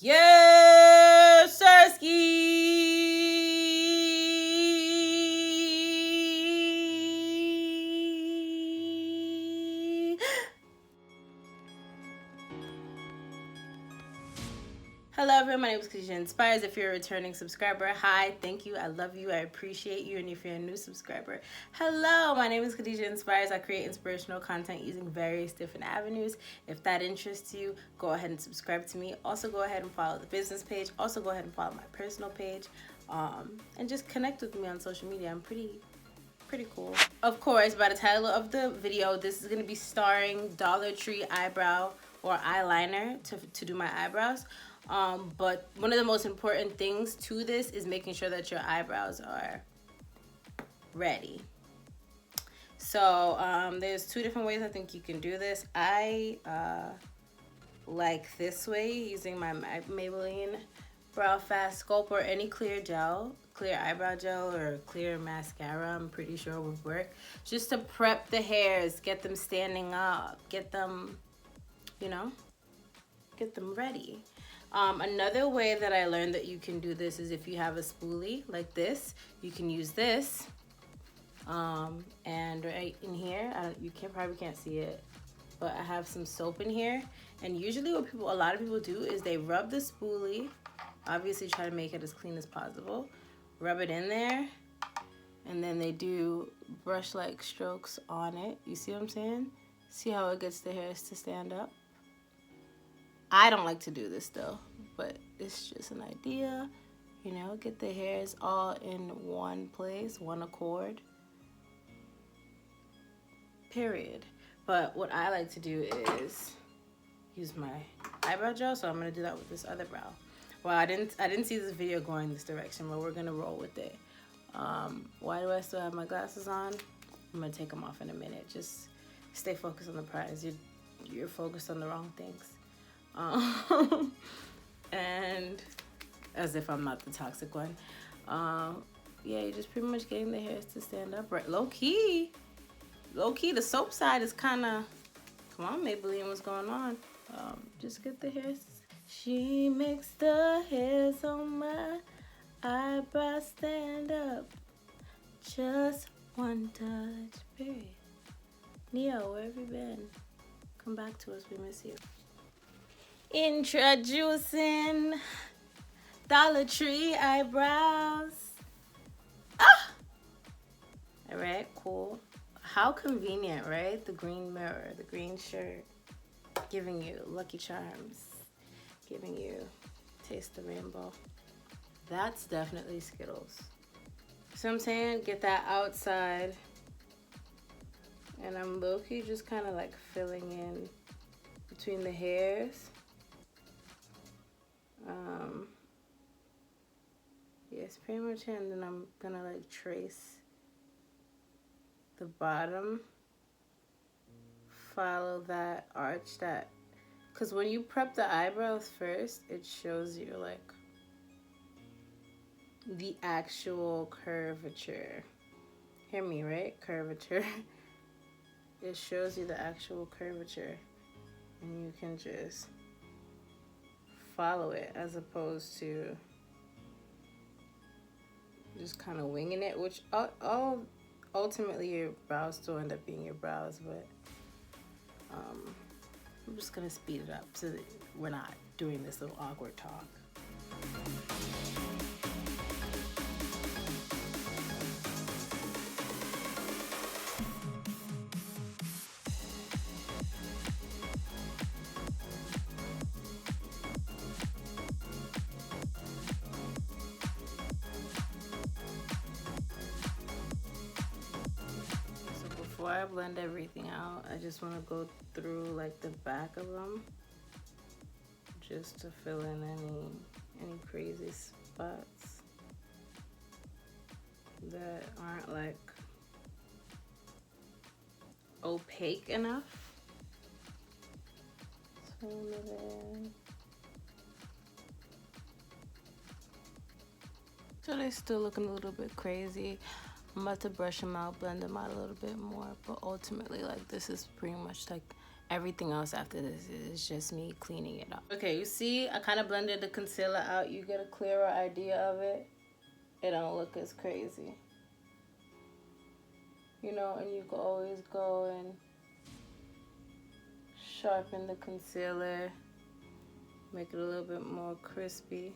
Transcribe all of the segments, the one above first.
Yes, Sirski! Hello everyone, my name is Khadijah Inspires. If you're a returning subscriber, hi, thank you, I love you, I appreciate you. And if you're a new subscriber, hello, my name is Khadijah Inspires. I create inspirational content using various different avenues. If that interests you, go ahead and subscribe to me. Also go ahead and follow the business page. Also go ahead and follow my personal page. And just connect with me on social media. I'm pretty cool. Of course, by the title of the video, this is going to be starring Dollar Tree eyebrow or eyeliner to do my eyebrows. But one of the most important things to this is making sure that your eyebrows are ready. So there's two different ways I think you can do this. I like this way, using my Maybelline Brow Fast Sculpt or any clear eyebrow gel or clear mascara, I'm pretty sure would work, just to prep the hairs, get them standing up, get them, you know, get them ready. Another way that I learned that you can do this is if you have a spoolie like this, you can use this. And right in here, you probably can't see it, but I have some soap in here. And usually what a lot of people do is they rub the spoolie, obviously try to make it as clean as possible, rub it in there, and then they do brush-like strokes on it. You see what I'm saying? See how it gets the hairs to stand up? I don't like to do this though, but it's just an idea. You know, get the hairs all in one place, one accord. Period. But what I like to do is use my eyebrow gel, so I'm gonna do that with this other brow. Well, I didn't see this video going this direction, but we're gonna roll with it. Why do I still have my glasses on? I'm gonna take them off in a minute. Just stay focused on the prize. You're focused on the wrong things. And as if I'm not the toxic one. Yeah, you're just pretty much getting the hairs to stand up right. Low key, the soap side is kind of, come on Maybelline, what's going on? Just get the hairs. She makes the hairs on my eyebrows stand up. Just one touch, period. Neo, where have you been? Come back to us, we miss you. Introducing Dollar Tree eyebrows. Ah! All right, cool. How convenient, right? The green mirror, the green shirt, giving you Lucky Charms, giving you Taste the Rainbow. That's definitely Skittles. So I'm saying, get that outside, and I'm low-key just kind of like filling in between the hairs. Yes, pretty much, and then I'm gonna like trace the bottom, follow that arch, because when you prep the eyebrows first, it shows you like the actual curvature. Hear me, right? Curvature. It shows you the actual curvature, and you can just follow it as opposed to just kind of winging it, which ultimately your brows still end up being your brows, but I'm just gonna speed it up so that we're not doing this little awkward talk. Before I blend everything out, I just want to go through like the back of them just to fill in any crazy spots that aren't like opaque enough. So they're still looking a little bit crazy. I'm about to brush them out, blend them out a little bit more, but ultimately, like, this is pretty much like Everything else after this is just me cleaning it up. Okay, you see, I kind of blended the concealer out. You get a clearer idea of it. It don't look as crazy. You know, and you can always go and sharpen the concealer. Make it a little bit more crispy.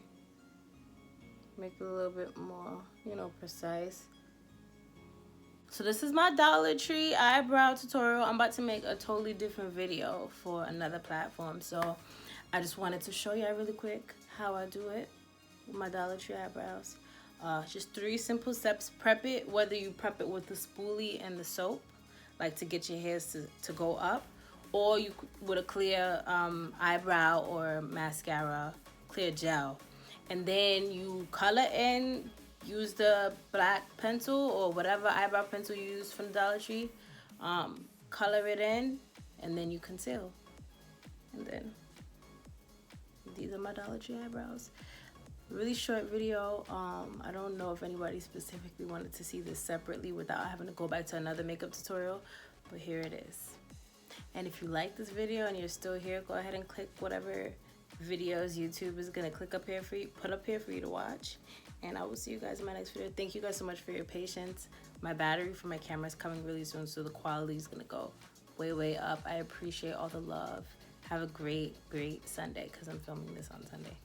Make it a little bit more, you know, precise. So this is my Dollar Tree eyebrow tutorial. I'm about to make a totally different video for another platform. So I just wanted to show you really quick how I do it with my Dollar Tree eyebrows. Just 3 simple steps. Prep it, whether you prep it with the spoolie and the soap, like to get your hairs to go up, or you with a clear eyebrow or mascara, clear gel. And then you color in. Use the black pencil or whatever eyebrow pencil you use from the Dollar Tree. Color it in, and then you conceal. And then these are my Dollar Tree eyebrows. Really short video. I don't know if anybody specifically wanted to see this separately without having to go back to another makeup tutorial, but here it is. And if you like this video and you're still here, go ahead and click whatever videos YouTube is gonna click up here for you, put up here for you to watch. And I will see you guys in my next video. Thank you guys so much for your patience. My battery for my camera is coming really soon, so the quality is gonna go way up. I appreciate all the love. Have a great Sunday, because I'm filming this on Sunday.